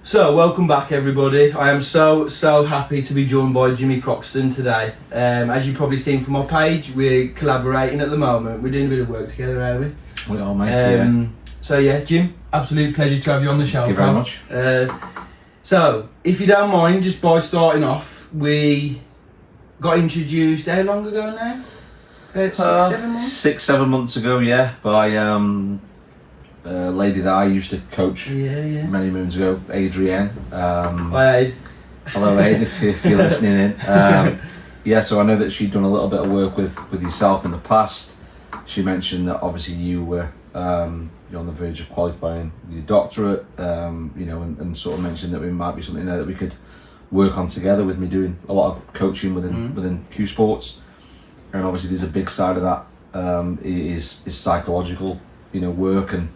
So, welcome back everybody. I am so happy to be joined by Jimmy Croxton today. As you've probably seen from our page, we're collaborating at the moment. We're doing a bit of work together, are we? We are, mate, yeah. So yeah, Jim, absolute pleasure to have you on the show. Thank you very much. So, if you don't mind, just by starting off, we got introduced how long ago now? About 6-7 months? 6-7 months ago, yeah, by a lady that I used to coach many moons ago, Adrienne. Hi, Aid. Hello, Aid, if you're listening in. Yeah, so I know that she'd done a little bit of work with yourself in the past. She mentioned that obviously you were you're on the verge of qualifying your doctorate, and sort of mentioned that we might be something there that we could work on together, with me doing a lot of coaching within Q Sports. And obviously there's a big side of that is psychological, work and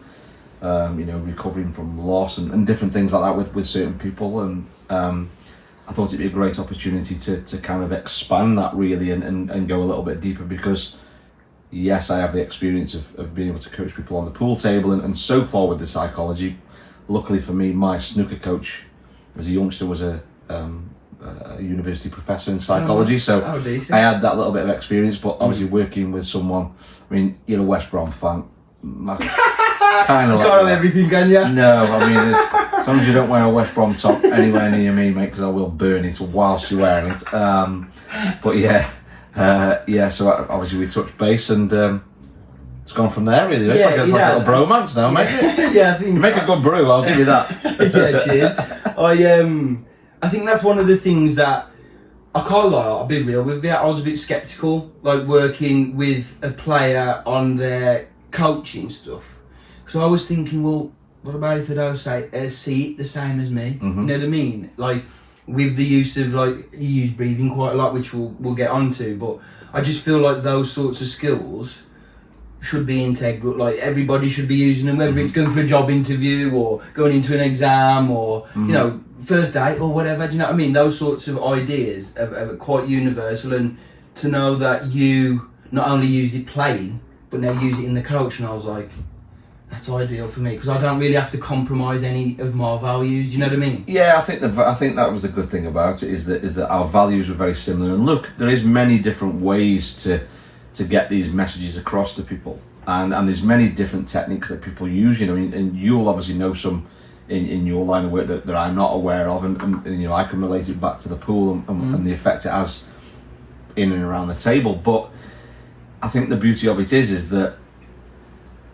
recovering from loss and different things like that with certain people. And I thought it'd be a great opportunity to kind of expand that really and go a little bit deeper, because yes, I have the experience of being able to coach people on the pool table and so far with the psychology. Luckily for me, my snooker coach as a youngster was a university professor in psychology, so I had that little bit of experience. But obviously working with someone, I mean, you're a West Brom fan, kind of like can't have everything, can you? No, I mean, as long as you don't wear a West Brom top anywhere near me, mate, because I will burn it whilst you're wearing it. But yeah, so obviously we touched base and it's gone from there really. It's like a little bromance now, mate. Yeah, I think you make a good brew, I'll give you that. Yeah, cheers. I think that's one of the things that I can't lie, I'll be real with you. I was a bit sceptical, like working with a player on their coaching stuff, because I was thinking, well, what about if they don't see it the same as me? Mm-hmm. You know what I mean? Like with the use of, like, you use breathing quite a lot, which we'll get onto, but I just feel like those sorts of skills should be integral. Like everybody should be using them, whether it's going for a job interview or going into an exam or first date or whatever. Do you know what I mean? Those sorts of ideas are quite universal, and to know that you not only use it playing but now use it in the coach, and I was like, that's ideal for me, because I don't really have to compromise any of my values. You know what I mean? Yeah, I think that was the good thing about it, is that our values were very similar. And look, there is many different ways to get these messages across to people, and there's many different techniques that people use. And you'll obviously know some in your line of work that I'm not aware of, and I can relate it back to the pool and the effect it has in and around the table. But I think the beauty of it is that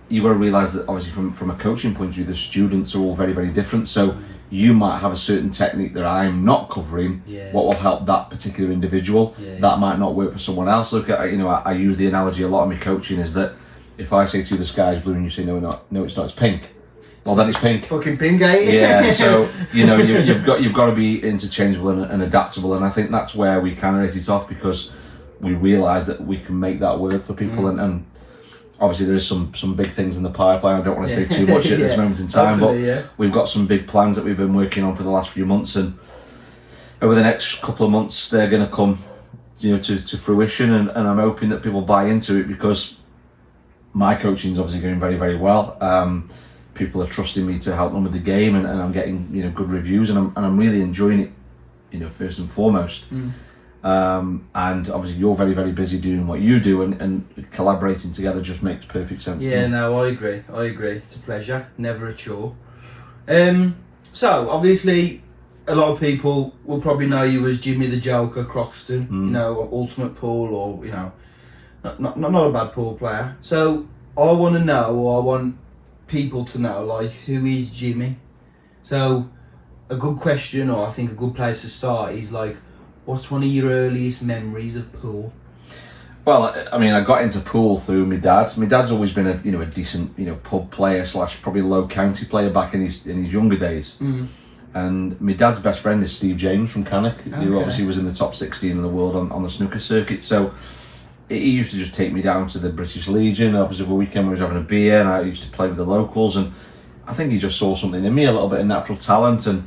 you've got to realise that obviously from a coaching point of view, the students are all very, very different. So you might have a certain technique that I'm not covering, what will help that particular individual. That might not work for someone else. Look, I use the analogy a lot in my coaching, is that if I say to you the sky's blue and you say no it's not, it's pink, well then it's pink. Fucking pink, eh? Yeah, so you've got to be interchangeable and adaptable, and I think that's where we kind of hit it off, because we realise that we can make that work for people. And obviously there's some big things in the pipeline. I don't want to say too much at this moment in time, but we've got some big plans that we've been working on for the last few months, and over the next couple of months they're going to come to fruition, and I'm hoping that people buy into it, because my coaching is obviously going very, very well. People are trusting me to help them with the game, and I'm getting good reviews, and I'm really enjoying it, first and foremost. And obviously you're very, very busy doing what you do, and collaborating together just makes perfect sense. Yeah, no, I agree. It's a pleasure, never a chore. So obviously a lot of people will probably know you as Jimmy the Joker Croxton, ultimate pool, or not a bad pool player. So I want to know, or I want people to know, like, who is Jimmy? So a good question, or I think a good place to start, is like, what's one of your earliest memories of pool? Well, I mean, I got into pool through my dad. My dad's always been a decent pub player / probably low county player back in his younger days. And my dad's best friend is Steve James from Cannock, who obviously was in the top 16 in the world on the snooker circuit. So he used to just take me down to the British Legion. Obviously, the weekend we was having a beer, and I used to play with the locals. And I think he just saw something in me, a little bit of natural talent. And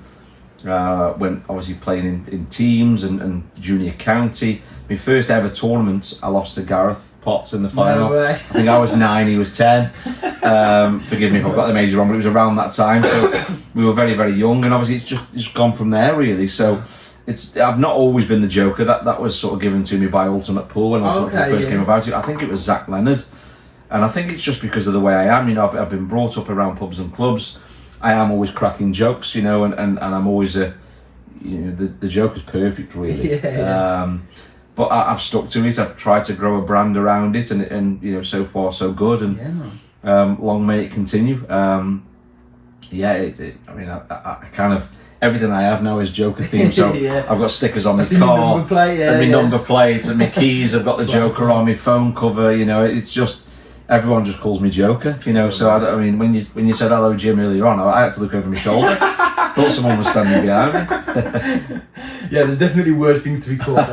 went obviously playing in teams and junior county. My first ever tournament, I lost to Gareth pots in the final. No way. I think I was 9, he was 10. Forgive me if I've got the age wrong, but it was around that time. So we were very, very young, and obviously it's just gone from there really. So I've not always been the joker. That was sort of given to me by Ultimate Pool when Ultimate Pool first came about. I think it was Zach Leonard, and I think it's just because of the way I am. You know, I've been brought up around pubs and clubs. I am always cracking jokes, you know, and I'm always the joke is perfect really. But I've stuck to it. I've tried to grow a brand around it, and you know, so far so good, and long may it continue. I mean, I kind of, everything I have now is Joker themed. So I've got stickers on my car, number plate, and my number plate, and my keys. I've got the Joker on my phone cover. You know, it's just everyone just calls me Joker. You know, so I mean, when you said hello, Jim, earlier on, I had to look over my shoulder. Thought someone was standing behind me. Yeah, there's definitely worse things to be called.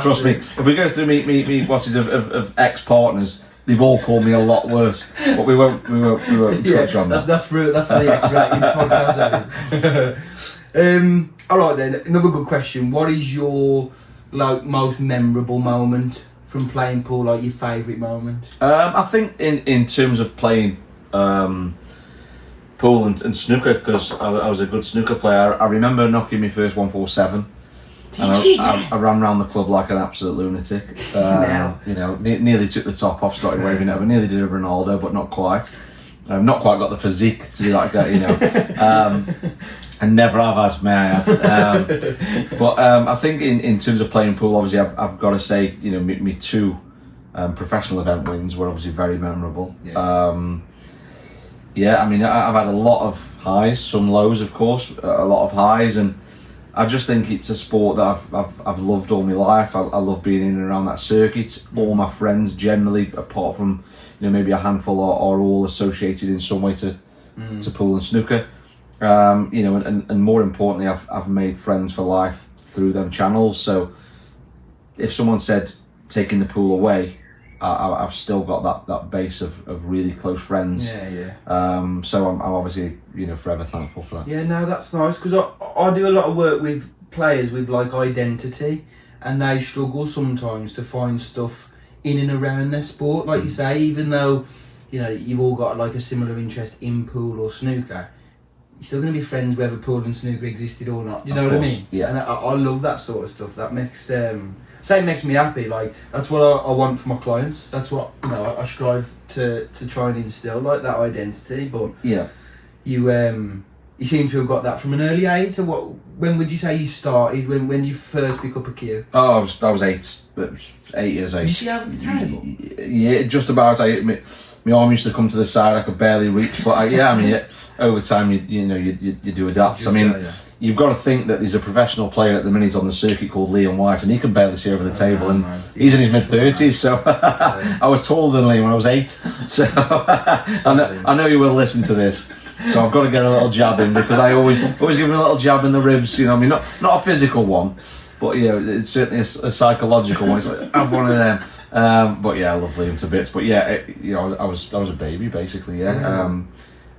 Trust me. If we go through me watches of ex-partners, they've all called me a lot worse. But we won't touch on that. That's for the X-rated podcast. All right then. Another good question. What is your most memorable moment from playing pool? Like your favourite moment? I think in terms of playing pool and snooker, because I was a good snooker player. I remember knocking my first 147. I ran around the club like an absolute lunatic. You know, nearly took the top off, started waving it over. Nearly did a Ronaldo, but not quite. I've not quite got the physique to do like that, you know. And never have had, may I add. But I think in terms of playing pool, obviously I've got to say, you know, me 2 professional event wins were obviously very memorable. I mean, I've had a lot of highs, some lows, of course, a lot of highs, and I just think it's a sport that I've loved all my life. I love being in and around that circuit. All my friends, generally, apart from, you know, maybe a handful, are all associated in some way to pool and snooker. You know, and more importantly, I've made friends for life through them channels. So if someone said taking the pool away, I've still got that base of really close friends. So I'm obviously, you know, forever thankful for that. Yeah, no, that's nice, because I do a lot of work with players with like identity, and they struggle sometimes to find stuff in and around their sport. Like you say, even though, you know, you've all got like a similar interest in pool or snooker, you're still going to be friends whether pool and snooker existed or not. Do you know what I mean? Yeah. And I love that sort of stuff. That makes it makes me happy. Like, that's what I want for my clients. That's what, you know, I strive to try and instill, like that identity. But you seem to have got that from an early age. So when would you say you started? When did you first pick up a cue? Oh, I was 8, but 8 years old. Did you see over the table? Yeah, just about. My arm used to come to the side. I could barely reach, but I mean, over time, you do adapt. You've got to think that there's a professional player at the minute on the circuit called Liam White, and he can barely see over the table, and he's in his mid-30s, so I was taller than Liam when I was 8, so I know you will listen to this, so I've got to get a little jab in, because I always give him a little jab in the ribs, you know. I mean, not a physical one, but you know, it's certainly a psychological one. It's like, have one of them. But yeah, I love Liam to bits. But yeah, you know, I was a baby basically.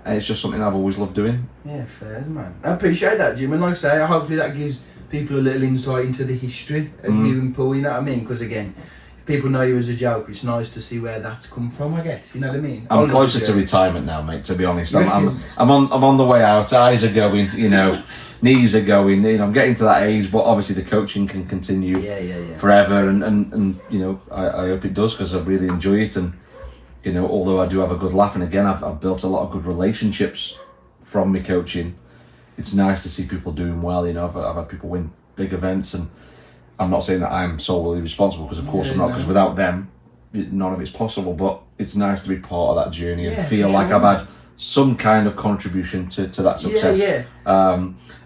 And it's just something I've always loved doing. Yeah, fair, man. I appreciate that, Jim. And like I say, hopefully that gives people a little insight into the history of you and Paul, you know what I mean? Because again, if people know you as a joker, it's nice to see where that's come from, I guess. You know what I mean? I'm closer to retirement now, mate, to be honest. I'm on the way out. Eyes are going, you know, knees are going, you know, I'm getting to that age, but obviously the coaching can continue forever, and you know, I hope it does, because I really enjoy it. And you know, although I do have a good laugh, and again, I've built a lot of good relationships from my coaching. It's nice to see people doing well. You know, I've had people win big events, and I'm not saying that I'm solely responsible, because of course I'm not, because without them, none of it's possible. But it's nice to be part of that journey and feel like I've had some kind of contribution to that success.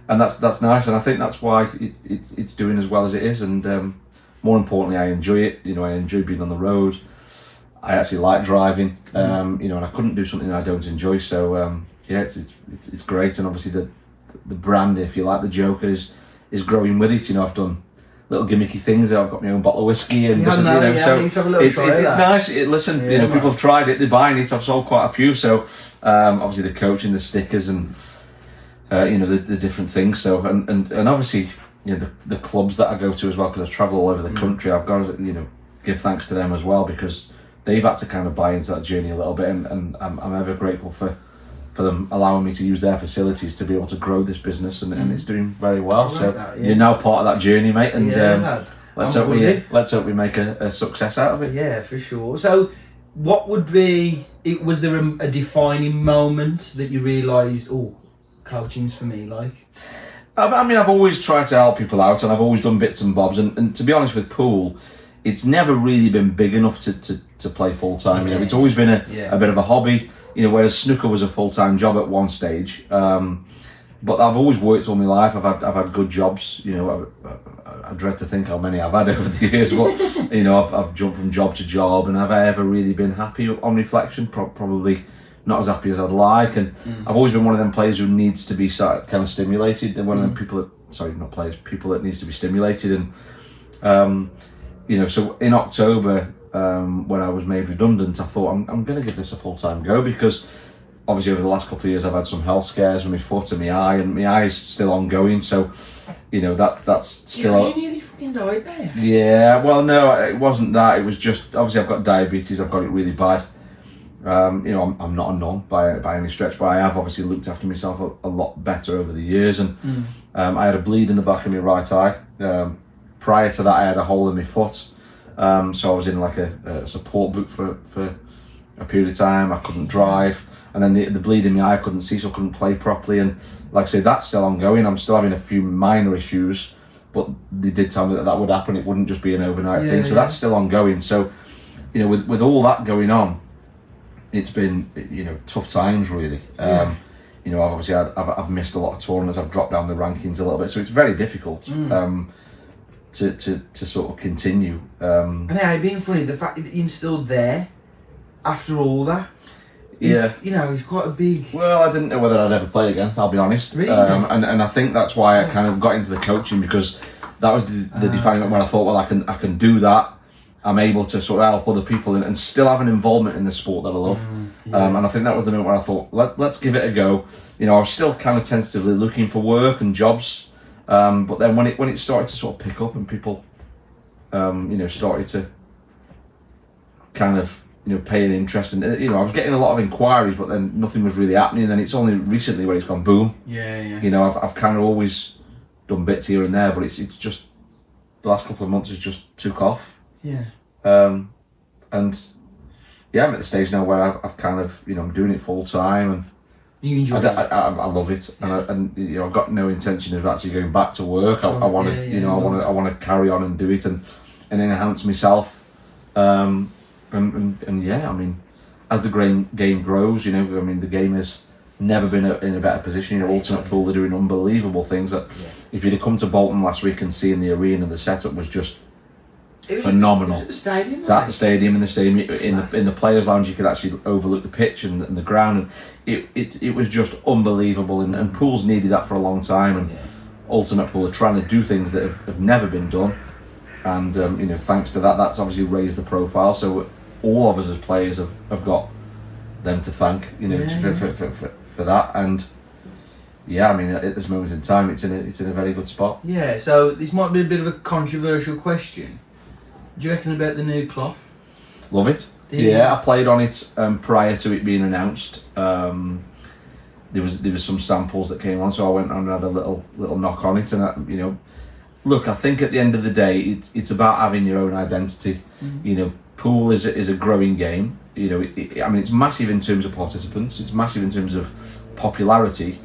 And that's nice, and I think that's why it's doing as well as it is. And more importantly, I enjoy it. You know, I enjoy being on the road. I actually like driving, you know, and I couldn't do something that I don't enjoy. So it's great, and obviously the brand, if you like, the Joker is growing with it. You know, I've done little gimmicky things. I've got my own bottle of whiskey, and so it's nice. Listen, you know, people have tried it, they're buying it. I've sold quite a few. So obviously the coaching, the stickers, and you know, the different things. So and obviously, you know, the clubs that I go to as well, because I travel all over the country. I've got, you know, give thanks to them as well, because they've had to kind of buy into that journey a little bit, and I'm ever grateful for them allowing me to use their facilities to be able to grow this business, and it's doing very well. So you're now part of that journey, mate, and let's hope we make a success out of it. Yeah, for sure. So what would be it? Was there a defining moment that you realised, oh, coaching's for me? Like, I mean, I've always tried to help people out, and I've always done bits and bobs, and to be honest with pool, it's never really been big enough to play full time. You know, it's always been a bit of a hobby. You know, whereas snooker was a full time job at one stage. But I've always worked all my life. I've had good jobs. You know, I dread to think how many I've had over the years. But you know, I've jumped from job to job, and have I ever really been happy on reflection? Probably not as happy as I'd like. And I've always been one of them players who needs to be kind of stimulated. And one of them people that needs to be stimulated. And you know, so in October, when I was made redundant, I thought I'm going to give this a full-time go, because obviously over the last couple of years I've had some health scares with my foot and my eye, and my eye's still ongoing. So, you know, that's still. You nearly fucking died there. Yeah, well, no, it wasn't that. It was just obviously I've got diabetes. I've got it really bad. You know, I'm not a nun by any stretch, but I have obviously looked after myself a lot better over the years. And I had a bleed in the back of my right eye. Prior to that, I had a hole in my foot. So I was in like a support book for a period of time. I couldn't drive, and then the bleed in my eye, I couldn't see, so I couldn't play properly. And like I say, that's still ongoing. I'm still having a few minor issues, but they did tell me that would happen. It wouldn't just be an overnight thing. So that's still ongoing. So, you know, with all that going on, it's been, you know, tough times really. You know, obviously I've missed a lot of tournaments. I've dropped down the rankings a little bit, so it's very difficult. To sort of continue. And it being funny, the fact that you're still there after all that, you know, it's quite a big. Well, I didn't know whether I'd ever play again, I'll be honest. Really? And I think that's why I kind of got into the coaching, because that was the defining moment when I thought, well, I can do that. I'm able to sort of help other people and still have an involvement in the sport that I love. And I think that was the moment when I thought, let's give it a go. You know, I was still kind of tentatively looking for work and jobs. But then when it started to sort of pick up and people, you know, started to kind of, you know, pay an interest, and you know, I was getting a lot of inquiries, but then nothing was really happening. And then it's only recently where it's gone boom. Yeah. You know, I've kind of always done bits here and there, but it's just the last couple of months has just took off. Yeah. And yeah, I'm at the stage now where I've kind of, you know, I'm doing it full time, and you enjoy it. I love it, and you know, I've got no intention of actually going back to work. I want to, you know, I want to carry on and do it and enhance myself. And yeah, I mean, as the game grows, you know, I mean, the game has never been in a better position. You know, Ultimate Pool, they're doing unbelievable things. That if you'd have come to Bolton last week and seen the arena, the setup was just phenomenal. The stadium, the stadium in the players' lounge, you could actually overlook the pitch and the ground, and it was just unbelievable. And pools needed that for a long time, and Ultimate Pool are trying to do things that have never been done, and you know, thanks to that, that's obviously raised the profile. So all of us as players have got them to thank, you know, for that. And yeah, I mean, at this moment in time, it's in a very good spot. Yeah. So this might be a bit of a controversial question. Do you reckon about the new cloth? Love it. Yeah, I played on it prior to it being announced. There was some samples that came on, so I went and had a little knock on it, and you know, look, I think at the end of the day, it's about having your own identity. You know, pool is a growing game. You know, I mean, it's massive in terms of participants. It's massive in terms of popularity,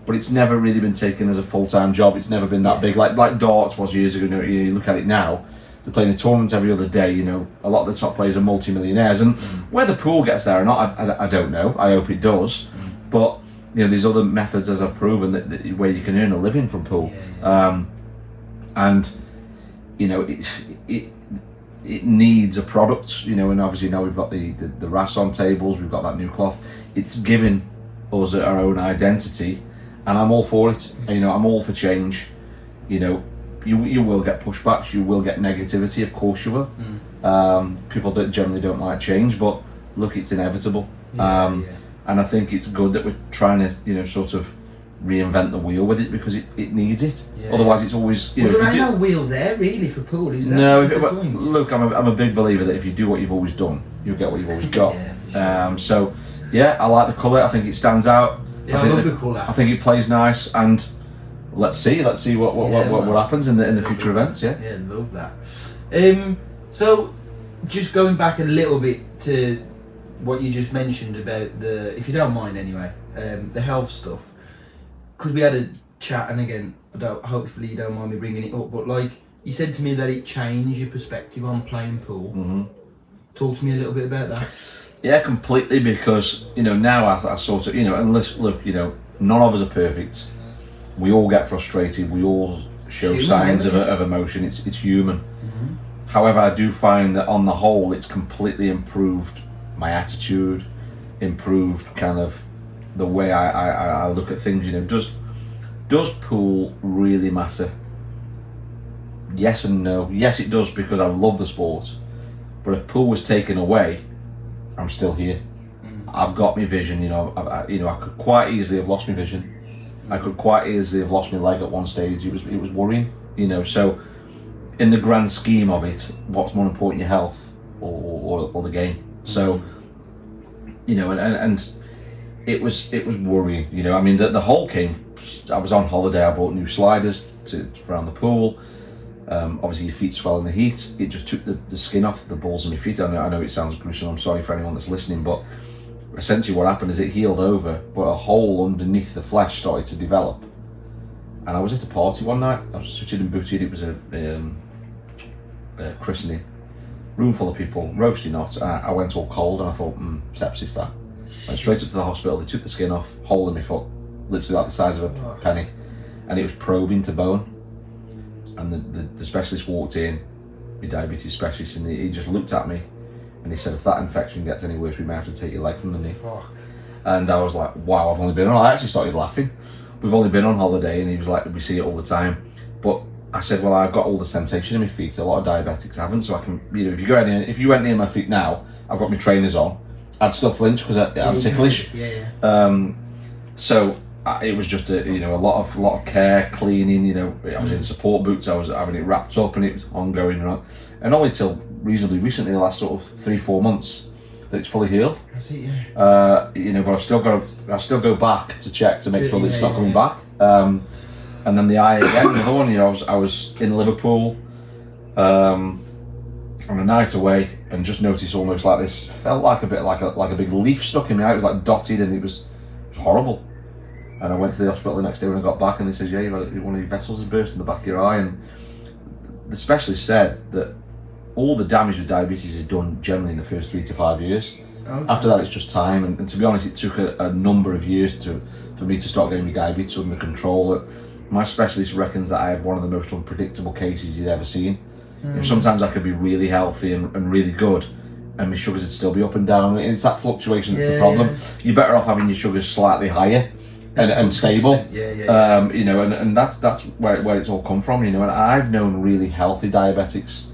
but it's never really been taken as a full-time job. It's never been that big, like darts was years ago. You look at it now. They're playing a tournament every other day. You know, a lot of the top players are multi-millionaires, and whether pool gets there or not, I don't know. I hope it does. But you know, there's other methods, as I've proven, that where you can earn a living from pool. And you know, it needs a product. You know, and obviously now we've got the RAS on tables. We've got that new cloth. It's giving us our own identity, and I'm all for it. You know, I'm all for change. You know. You will get pushbacks, you will get negativity, of course you will. People that generally don't like change, but look, it's inevitable. And I think it's good that we're trying to, you know, sort of reinvent the wheel with it because it needs it. Yeah. Otherwise, it's always there ain't no wheel there really for pool, is there? No. That's the point. Look, I'm a big believer that if you do what you've always done, you'll get what you've always got. Yeah, for sure. So yeah, I like the colour. I think it stands out. Yeah, I love the colour. I think it plays nice, and let's see what happens in the future events. Yeah. Yeah, love that. So just going back a little bit to what you just mentioned about the, if you don't mind anyway, the health stuff, because we had a chat, and again, hopefully you don't mind me bringing it up, but like you said to me that it changed your perspective on playing pool. Mm-hmm. Talk to me a little bit about that. Yeah, completely, because now I sort of and look, none of us are perfect. We all get frustrated. We all show signs of emotion. It's human. Mm-hmm. However, I do find that on the whole, it's completely improved my attitude, improved kind of the way I look at things. Does pool really matter? Yes and no. Yes, it does, because I love the sport. But if pool was taken away, I'm still here. I've got my vision. I could quite easily have lost my vision. I could quite easily have lost my leg at one stage. It was worrying. So in the grand scheme of it, what's more important, your health or the game? So and it was worrying. The whole came. I was on holiday. I bought new sliders around the pool. Obviously your feet swell in the heat. It just took the skin off the balls of my feet. I know it sounds gruesome. I'm sorry for anyone that's listening, but essentially what happened is it healed over, but a hole underneath the flesh started to develop. And I was at a party one night. I was suited and booted. It was a christening, room full of people, roasting hot. And I went all cold, and I thought, sepsis. That went straight up to the hospital. They took the skin off, hole in my foot, literally like the size of a penny, and it was probing to bone. And the specialist walked in, my diabetes specialist, and he just looked at me, and he said, if that infection gets any worse, we may have to take your leg from the knee. And I was like, wow, I actually started laughing. We've only been on holiday, and he was like, we see it all the time. But I said, well, I've got all the sensation in my feet. A lot of diabetics haven't, so I can, if you went near my feet now, I've got my trainers on, I'd still flinch because I'm ticklish. So it was just a lot of care, cleaning. I was in support boots. I was having it wrapped up, and it was ongoing, and only till reasonably recently, the last sort of 3-4 months, that it's fully healed. That's it, yeah. But I still go back to check to make sure that it's not coming back. And then the eye again, another one. I was in Liverpool on a night away, and just noticed almost like this, felt like a bit like a big leaf stuck in my eye. It was like dotted, and it was horrible. And I went to the hospital the next day when I got back, and they said, yeah, one of your vessels has burst in the back of your eye. And the specialist said that all the damage with diabetes is done generally in the first 3 to 5 years. Okay. After that, it's just time. And to be honest, it took a number of years for me to start getting my diabetes under control. My specialist reckons that I had one of the most unpredictable cases he'd ever seen. Sometimes I could be really healthy and really good, and my sugars would still be up and down. It's that fluctuation that's the problem. Yeah. You're better off having your sugars slightly higher and stable. And that's where it's all come from. And I've known really healthy diabetics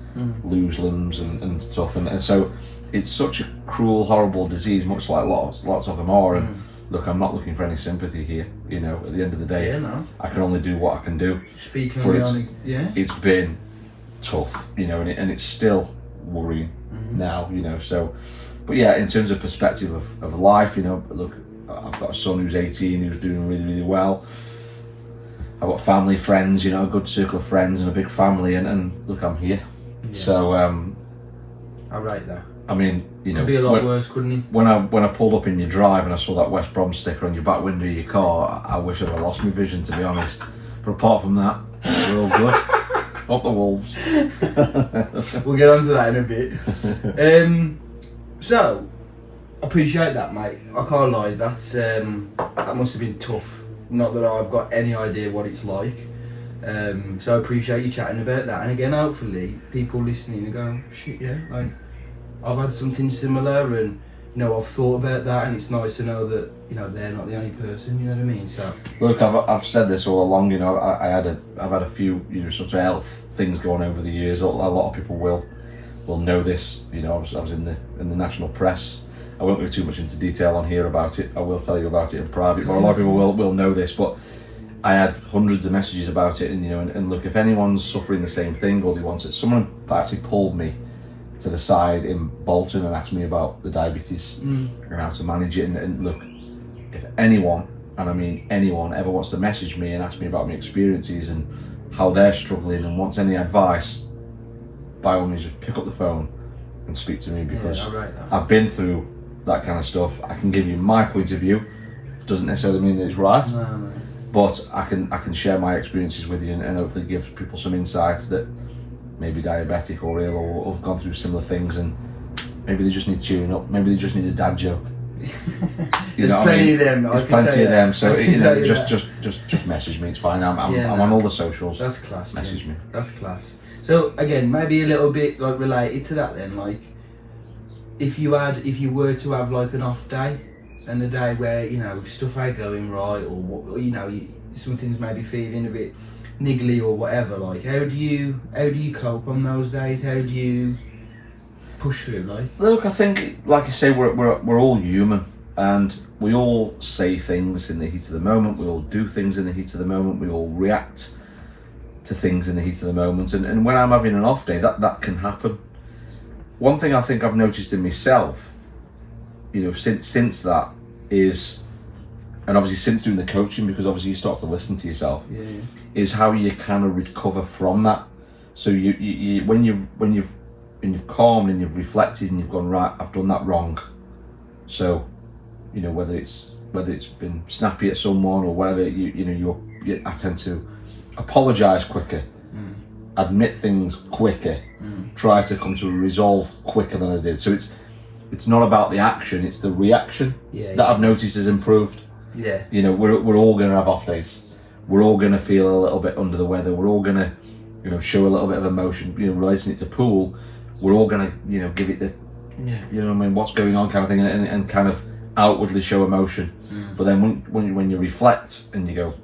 lose limbs and stuff, and so it's such a cruel, horrible disease, much like lots of them are. And look, I'm not looking for any sympathy here. At the end of the day, I can only do what I can do. Speaking it's been tough, and it's still worrying now. So, but yeah, in terms of perspective of life, look, I've got a son who's 18, who's doing really, really well. I've got family, friends, a good circle of friends and a big family, and look, I'm here. Yeah. So, I rate that. I mean, could be a lot worse, couldn't it? When I pulled up in your drive and I saw that West Brom sticker on your back window of your car, I wish I'd have lost my vision, to be honest. But apart from that, we're all good. Up the Wolves. We'll get onto that in a bit. So, appreciate that, mate. I can't lie. That must have been tough. Not that I've got any idea what it's like. So I appreciate you chatting about that. And again, hopefully, people listening are going, shit, yeah, like I've had something similar, and I've thought about that, and it's nice to know that they're not the only person. You know what I mean? So look, I've said this all along. I've had a few sort of health things going over the years. A lot of people will know this. I was in the national press I won't go too much into detail on here about it. I will tell you about it in private, but a lot of people will know this. But I had hundreds of messages about it, and and look, if anyone's suffering the same thing or they want it, someone actually pulled me to the side in Bolton and asked me about the diabetes and how to manage it. And look, if anyone, and I mean anyone, ever wants to message me and ask me about my experiences and how they're struggling and wants any advice, by all means, just pick up the phone and speak to me, because I've been through that kind of stuff. I can give you my point of view. Doesn't necessarily mean that it's right, but I can share my experiences with you and hopefully give people some insights that maybe diabetic or ill or have gone through similar things, and maybe they just need cheering up. Maybe they just need a dad joke. There's plenty of them. There's plenty of them. So just message me. It's fine. I'm on all the socials. That's class. Message me. That's class. So again, maybe a little bit like related to that then, like if you were to have like an off day and a day where stuff ain't going right, or something's maybe feeling a bit niggly or whatever, like how do you cope on those days? How do you push through? Like, look, I think, like I say, we're all human, and we all say things in the heat of the moment. We all do things in the heat of the moment. We all react to things in the heat of the moment, and when I'm having an off day, that can happen. One thing I think I've noticed in myself, since that is, and obviously since doing the coaching, because obviously you start to listen to yourself, is how you kind of recover from that. So you when you've calmed and you've reflected and you've gone, right, I've done that wrong. So, whether it's been snappy at someone or whatever, I tend to apologise quicker, admit things quicker, try to come to a resolve quicker than I did. So it's not about the action, it's the reaction that I've noticed has improved. We're all going to have off days. We're all going to feel a little bit under the weather. We're all going to show a little bit of emotion, relating it to pool. We're all going to give it the what's going on kind of thing, and kind of outwardly show emotion. But then when you reflect and you go,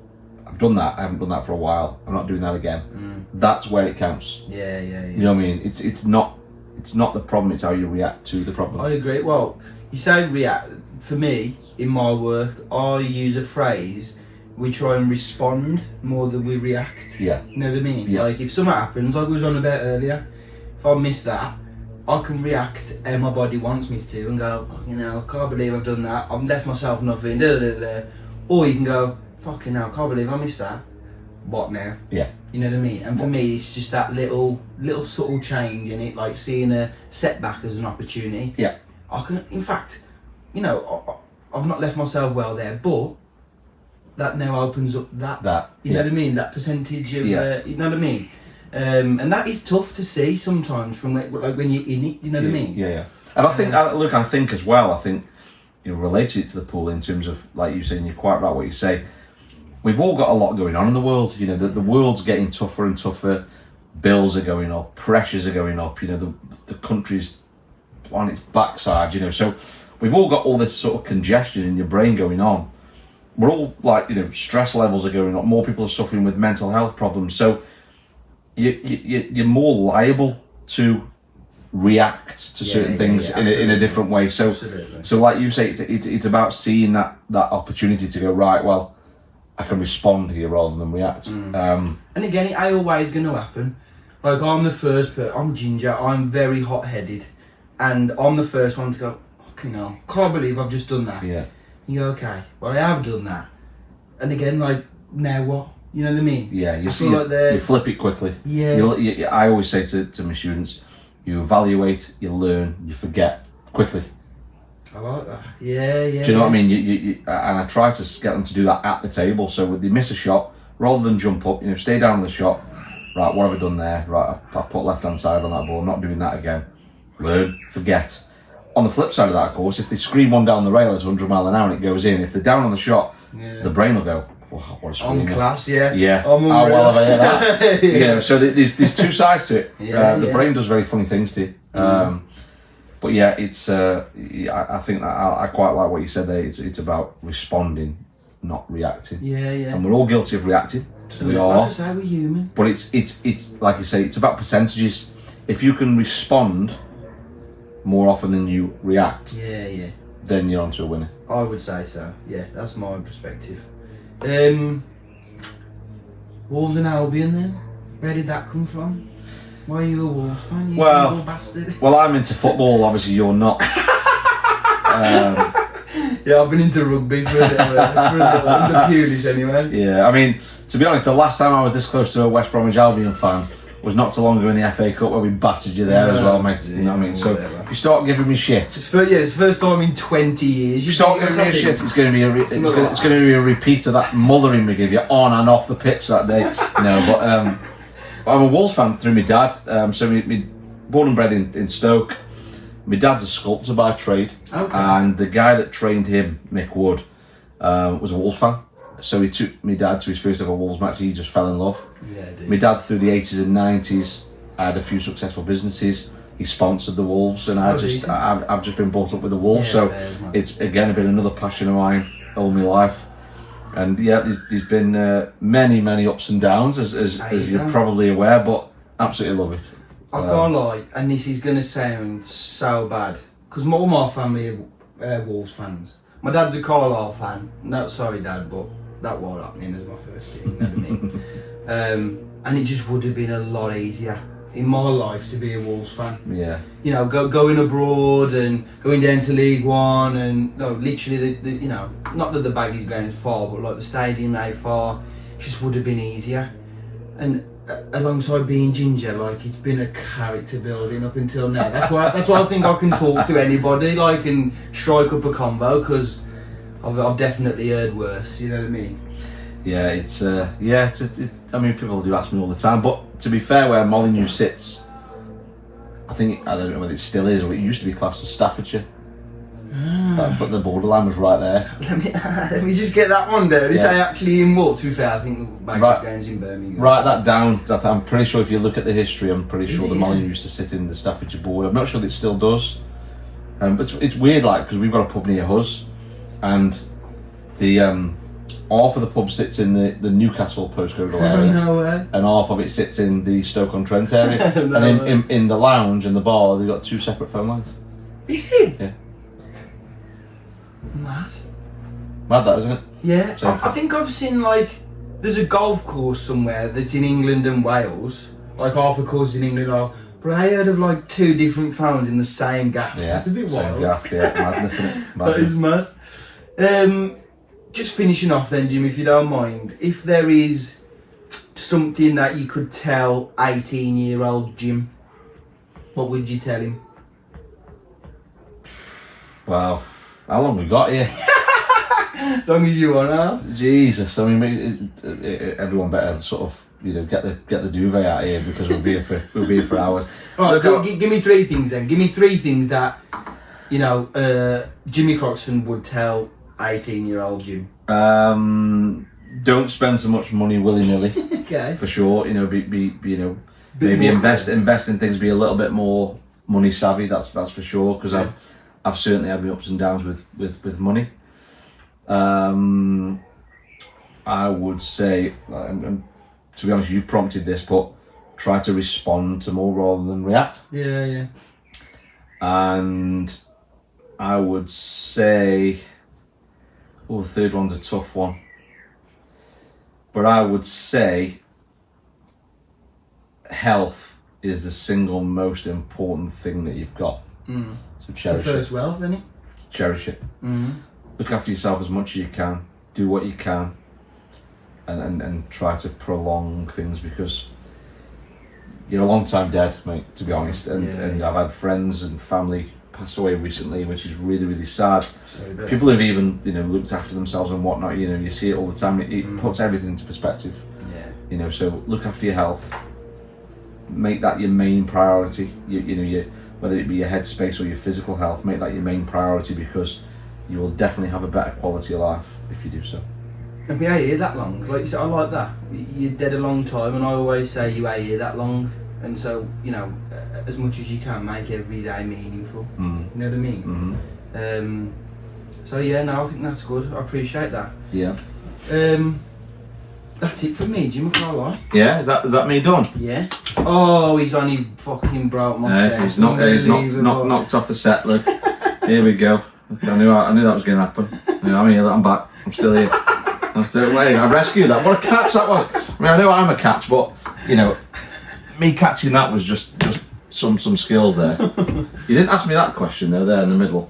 I've done that, I haven't done that for a while, I'm not doing that again, that's where it counts. You know what I mean? It's not the problem, it's how you react to the problem. I agree. Well, you say react. For me, in my work, I use a phrase, we try and respond more than we react. Yeah. You know what I mean? Yeah. Like if something happens, like we was on about earlier, if I miss that, I can react how my body wants me to and go, I can't believe I've done that, I've left myself nothing, Or you can go, fucking hell, I can't believe I missed that. What now? Yeah. You know what I mean? And for me, it's just that little subtle change in it, like seeing a setback as an opportunity. Yeah. I can, in fact, I've not left myself well there, but that now opens up that you know what I mean? That percentage of, you know what I mean? And that is tough to see sometimes from like when you're in it, you know what I mean? Yeah. And I think, I think as well, related it to the pool in terms of, like you said, and you're quite right what you say, we've all got a lot going on in the world. The world's getting tougher and tougher. Bills are going up, pressures are going up. The country's on its backside. So we've all got all this sort of congestion in your brain going on. We're all like, stress levels are going up. More people are suffering with mental health problems. So you're more liable to react to certain things in a different way. So like you say, it's about seeing that opportunity to go, right, well, I can respond here rather than react. And again, it ain't always going to happen. Like I'm the first person, I'm ginger, I'm very hot-headed, and I'm the first one to go, can't believe I've just done that. Yeah. You go, okay, well I have done that. And again, like, now what? You know what I mean? Yeah, you flip it quickly. Yeah. I always say to my students, you evaluate, you learn, you forget quickly. I like that. Yeah. Do you know what I mean? You and I try to get them to do that at the table. So when they miss a shot, rather than jump up, stay down on the shot. Right, what have I done there? Right, I've put left hand side on that ball. I'm not doing that again. Learn, forget. On the flip side of that, of course, if they scream one down the rail at 100 mile an hour and it goes in, if they're down on the shot, the brain will go, wow, what a screamer. On class, yeah. Yeah. How well have I heard that? Yeah. So there's two sides to it. The brain does very funny things to you. But yeah, it's. I think that I quite like what you said there. It's about responding, not reacting. Yeah. And we're all guilty of reacting. We are. Like I say, we're human. But it's like you say, it's about percentages. If you can respond more often than you react, then you're onto a winner. I would say so. Yeah, that's my perspective. Wolves and Albion then? Where did that come from? Why are you a Wolves fan? You evil bastard. Well, I'm into football. Obviously, you're not. Yeah, I've been into rugby for a little, in the Pulis anyway. Yeah, I mean, to be honest, the last time I was this close to a West Bromwich Albion fan was not too long ago in the FA Cup where we battered you there as well, mate. You know what I mean? So you start giving me shit. It's the first time in 20 years. You start giving me shit. It's going to be it's going to be a repeat of that mothering we gave you on and off the pitch that day. No, but I'm a Wolves fan through my dad. So me born and bred in Stoke. My dad's a sculptor by trade, and the guy that trained him, Mick Wood, was a Wolves fan. So he took my dad to his first ever Wolves match. He just fell in love. Yeah, my dad through the 80s and 90s had a few successful businesses. He sponsored the Wolves, and I've just been brought up with the Wolves. So it's again been another passion of mine all my life. And yeah, there's been many ups and downs as you're probably aware, but absolutely love it. I can't lie, and this is going to sound so bad, because all my family are Wolves fans. My dad's a Carlisle fan. No, sorry Dad, but that wasn't happening as my first team, you know what I mean? And it just would have been a lot easier in my life to be a Wolves fan. Yeah. You know, going abroad and going down to League One, and no, literally, the you know, not that the Baggies ground is far, but like the stadium how far, just would have been easier. And alongside being ginger, like it's been a character building up until now. That's why I think I can talk to anybody, like, and strike up a combo, because I've definitely heard worse. You know what I mean? Yeah, it's I mean, people do ask me all the time, but to be fair, where Molyneux sits, I don't know whether it still is, or it used to be classed as Staffordshire. But the borderline was right there. Let me just get that one down. It's actually in Wolves. To be fair, I think the Baggies ground's in Birmingham. Write that down. I'm pretty sure if you look at the history, I'm pretty sure the Molyneux used to sit in the Staffordshire border. I'm not sure that it still does. But it's weird, like, because we've got a pub near us, and the half of the pub sits in the Newcastle postcode area. No way. And half of it sits in the Stoke-on-Trent area. And in the lounge and the bar, they've got two separate phone lines. Is it? Yeah. Mad that, isn't it? Yeah. I think I've seen, like, there's a golf course somewhere that's in England and Wales. Like, half the courses in England but I heard of like two different phones in the same gap. Yeah, it's a bit wild. Same gap, yeah, madness, isn't it? Madness. That is mad. Just finishing off then, Jim, if you don't mind, if there is something that you could tell 18-year-old Jim, what would you tell him? Wow, how long we got here? As long as you want to. Jesus, I mean, everyone better sort of, you know, get the duvet out here, because we'll be here for hours. Right, give me three things then. Give me three things that, you know, Jimmy Croxton would tell 18-year-old Jim. Don't spend so much money willy-nilly. Okay. For sure, you know, be you know, maybe invest in things, be a little bit more money savvy. That's for sure, because I've certainly had my ups and downs with money. I would say, and to be honest, you prompted this, but try to respond to more rather than react. Yeah. And I would say, the third one's a tough one, but I would say health is the single most important thing that you've got. So cherish it's the first wealth, isn't it? Cherish it. Look after yourself as much as you can. Do what you can, and try to prolong things, because you're a long time dead, mate, to be honest. And I've had friends and family pass away recently, which is really, really sad. People who've even, you know, looked after themselves and whatnot, you know, you see it all the time. It puts everything into perspective. Yeah. You know, so look after your health. Make that your main priority. You know, whether it be your headspace or your physical health, make that your main priority, because you will definitely have a better quality of life if you do so. And be out here that long, like you said, I like that. You're dead a long time, and I always say you out here that long, and so, you know, as much as you can, make every day meaningful. You know what I mean? Mm-hmm. So yeah, no, I think that's good. I appreciate that. Yeah. That's it from me, Jim. I can't lie. Yeah, is that me done? Yeah. Oh, he's only fucking broke my set. He's knocked off the set. Look, here we go. Okay, I knew that was going to happen. I'm here. I'm back. I'm still here. I rescued that. What a catch that was! I mean, I know I'm a catch, but me catching that was just some skills there. You didn't ask me that question though. There in the middle.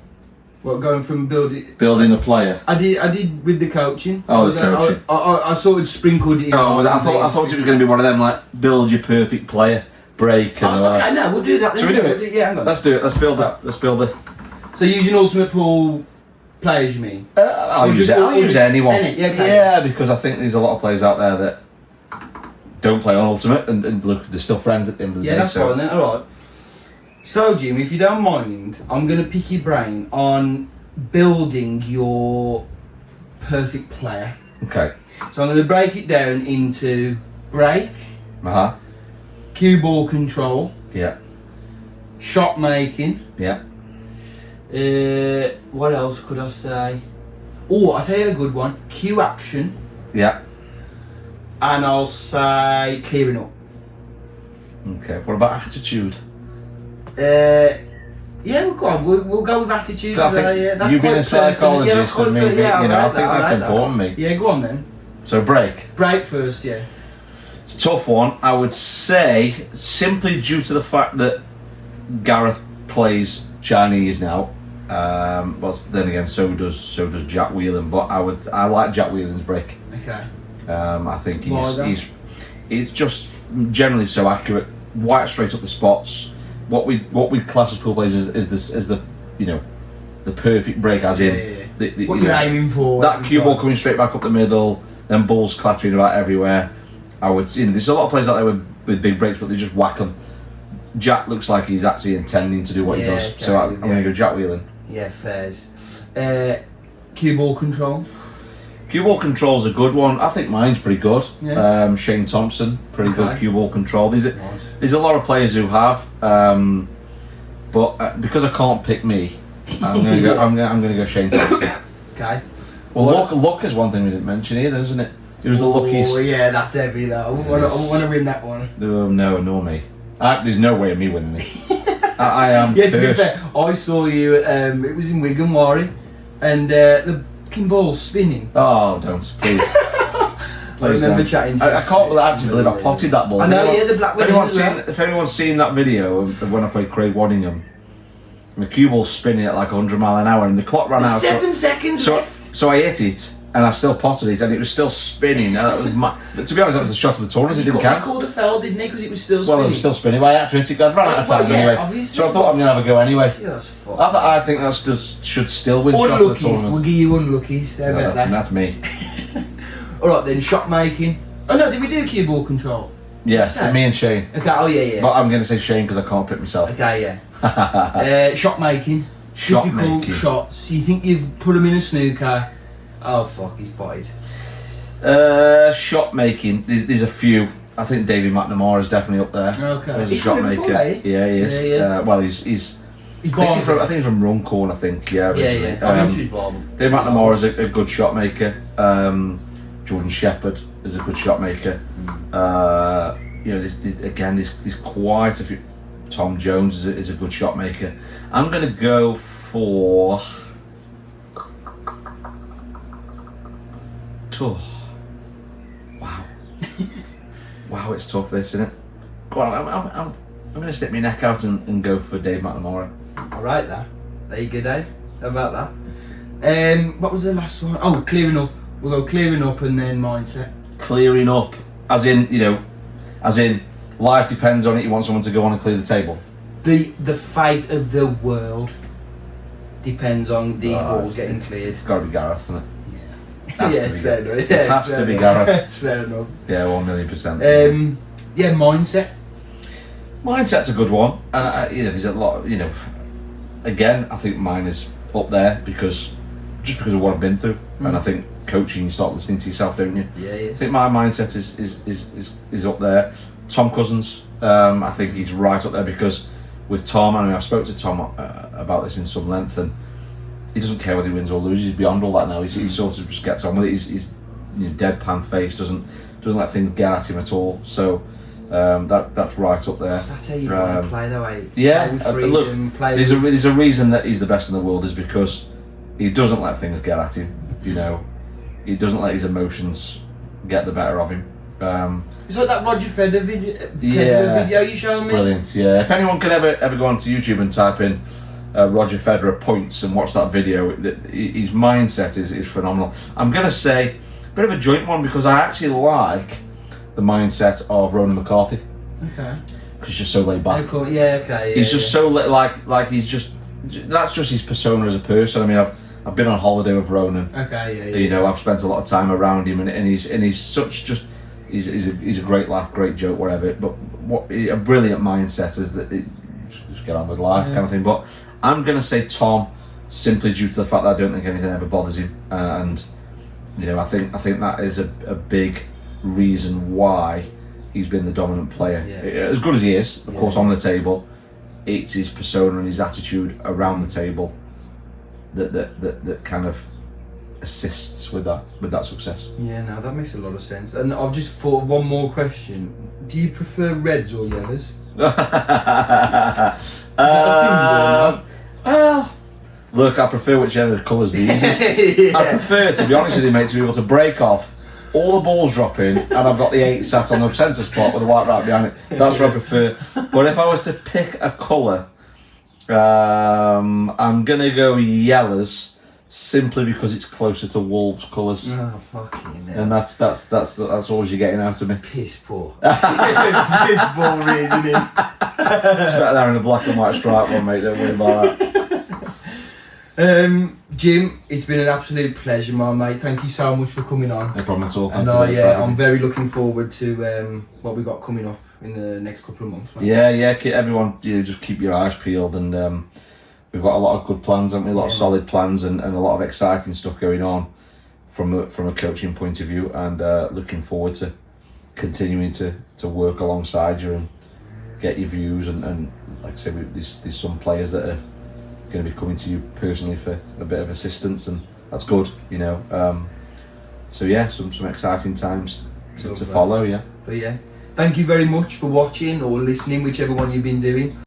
What, going from building a player? I did with the coaching. Oh, the coaching. I sort of sprinkled it in. Oh, well, I thought it was going to be one of them, like build your perfect player, break. And okay, no, we'll do that then. Shall we do it? Yeah, hang on. Let's do it. Let's build that. Let's build it. So using Ultimate Pool players, you mean? I'll use anyone. Okay. Because I think there's a lot of players out there that don't play on Ultimate, and look, they're still friends at the end of the day. Yeah, that's fine then. All right. So, Jim, if you don't mind, I'm going to pick your brain on building your perfect player. Okay. So I'm going to break it down into break, cue ball control, yeah, shot making. Yeah. What else could I say? Oh, I'll tell you a good one. Cue action. Yeah. And I'll say clearing up. Okay. What about attitude? Yeah, we'll go on. We'll go with attitude. I think that's you've been a psychologist, and me, I think that. that's important, mate. Yeah, go on then. So break. Break first, yeah. It's a tough one. I would say simply due to the fact that Gareth plays Chinese now. Well, then again, so does Jack Whelan. But I like Jack Whelan's break. Okay. I think he's just generally so accurate, right straight up the spots. What we class as pool plays is the the perfect break, as in what you're aiming for. That cue ball coming straight back up the middle, then balls clattering about everywhere. I would there's a lot of players out there with big breaks, but they just whack them. Jack looks like he's actually intending to do what he does, so I'm going to go Jack Whelan. Yeah, fairs. Cue ball control. Cue ball control's a good one. I think mine's pretty good. Yeah. Shane Thompson, pretty good cue ball control. There's a lot of players who have, but because I can't pick me, I'm going to go. I'm going to go Shane Thompson. Okay. Well, luck is one thing we didn't mention either, isn't it? It was the luckiest. Oh yeah, that's heavy though. I want to win that one. No, nor me. There's no way of me winning it. I am. Yeah, to be fair, I saw you. It was in Wigan, Warri, and the ball's spinning. Oh, don't please. I remember chatting to you. I can't actually believe I potted that ball. I know, the black one. If anyone's seen that video of when I played Craig Waddingham, the cue ball's spinning at like 100 mile an hour, and the clock ran out. 7 seconds left. So I hit it, and I still potted it, and it was still spinning. To be honest, that was the shot of the tournament. It didn't count. He called a foul, didn't he? Because it was still spinning. Well, it was still spinning. But I had to hit it. I'd run out of time anyway. Obviously. So I thought I'm going to have a go anyway. Just fuck. I think that should still win shot of the tournament. We'll give you unluckies. That's me. Alright then, shot making. Oh no, did we do cue ball control? Yeah, me and Shane. Okay, oh yeah. But I'm going to say Shane because I can't pick myself. Okay, yeah. Shot making. Difficult shots. You think you've put them in a snooker? Oh fuck, he's potted. Shot making. There's a few. I think David McNamara is definitely up there. Okay. As a shot maker. Yeah, he is. Yeah. Well, he's I think he's from Runcorn. I think. Yeah. Originally. Yeah. David McNamara is a good shot maker. Jordan Shepherd is a good shot maker. There's quite a few. Tom Jones is a good shot maker. I'm going to go for. Wow. Wow, it's tough, this, isn't it? Go on, I'm going to stick my neck out and go for Dave McNamara. Alright, there you go, Dave. How about that? What was the last one? Oh, clearing up. We'll go clearing up and then mindset. Clearing up, as in life depends on it. You want someone to go on and clear the table. The fate of the world depends on these balls getting cleared. It's got to be Gareth, isn't it? It's fair enough. It has to be Gareth. It's fair enough. Yeah, 1,000,000%. Mindset. Mindset's a good one. There's a lot. Again, I think mine is up there because of what I've been through, and I think coaching, you start listening to yourself, don't you? Yeah. I think my mindset is up there. Tom Cousins, I think he's right up there because with Tom, I've spoke to Tom about this in some length, and he doesn't care whether he wins or loses. He's beyond all that now. He sort of just gets on with it. He's deadpan face, doesn't let things get at him at all. So that's right up there. That's how you want to play, though, eh? Yeah. Look, there's a reason that he's the best in the world is because he doesn't let things get at him. You know, he doesn't let his emotions get the better of him. It's like that Roger Federer video you showed me. Brilliant. Yeah. If anyone can ever go onto YouTube and type in Roger Federer points and watch that video, his mindset is phenomenal. I'm gonna say a bit of a joint one because I actually like the mindset of Ronan McCarthy. Okay. Because he's just so laid back. Yeah. Okay. Yeah, he's just so like he's just, that's just his persona as a person. I mean, I've been on holiday with Ronan. Okay. Yeah. You know, I've spent a lot of time around him, and he's such just. He's a great laugh, great joke, whatever. But a brilliant mindset is that just get on with life, kind of thing. But I'm gonna say Tom, simply due to the fact that I don't think anything ever bothers him, and you know, I think that is a big reason why he's been the dominant player. Yeah. As good as he is, of course, on the table, it's his persona and his attitude around the table that kind of assists with that success. Yeah, no, that makes a lot of sense. And I've just thought of one more question. Do you prefer reds or yellows? Look, I prefer whichever colour's the easiest. I prefer, to be honest with you, mate, to be able to break off, all the balls drop in, and I've got the 8 sat on the centre spot with the white right behind it. That's what I prefer. But if I was to pick a colour, I'm gonna go yellows. Simply because it's closer to Wolves' colours. Oh, fucking hell. And that's all you're getting out of me. Piss poor. Piss poor, isn't it? It's better than having a black and white stripe one, mate. Don't worry about that. Jim, it's been an absolute pleasure, my mate. Thank you so much for coming on. No problem at all. And I'm very looking forward to what we got coming up in the next couple of months, mate. Yeah. Everyone, just keep your eyes peeled, and we've got a lot of good plans, haven't we? A lot of solid plans and a lot of exciting stuff going on from a coaching point of view, and looking forward to continuing to work alongside you and get your views, and like I say, there's some players that are going to be coming to you personally for a bit of assistance, and that's good, you know. So yeah, some exciting times to follow, yeah. But yeah, thank you very much for watching or listening, whichever one you've been doing.